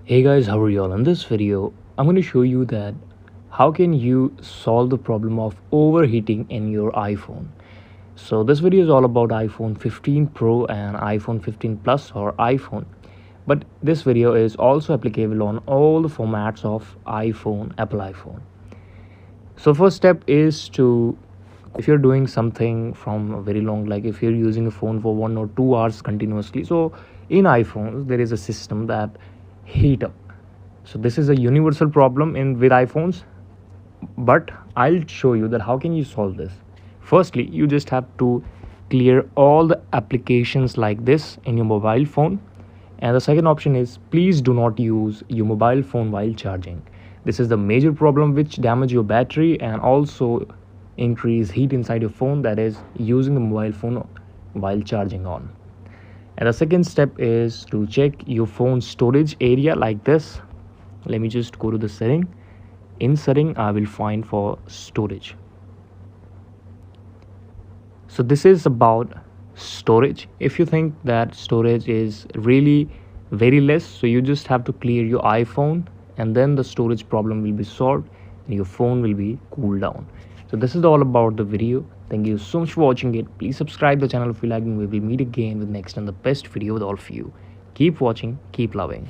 Hey guys, how are you all? In this video, I'm going to show you that how can you solve the problem of overheating in your iPhone. So this video is all about iPhone 15 Pro and iPhone 15 Plus or iPhone. But this video is also applicable on all the formats of iPhone, Apple iPhone. So first step is to, if you're doing something from a very long, like if you're using a phone for 1 or 2 hours continuously, so in iPhones there is a system that heat up. So this is a universal problem in with iPhones, but I'll show you that how can you solve this. Firstly, you just have to clear all the applications like this in your mobile phone, and the second option is please do not use your mobile phone while charging. This is the major problem which damage your battery and also increase heat inside your phone, that is using the mobile phone while charging on. And the second step is to check your phone storage area like this. Let me just go to the setting. In setting, I will find for storage. So this is about storage. If you think that storage is really very less, so you just have to clear your iPhone and then the storage problem will be solved and your phone will be cooled down. So this is all about the video. Thank you so much for watching it. Please subscribe the channel if you like, and we will meet again with next and the best video with all of you. Keep watching, keep loving.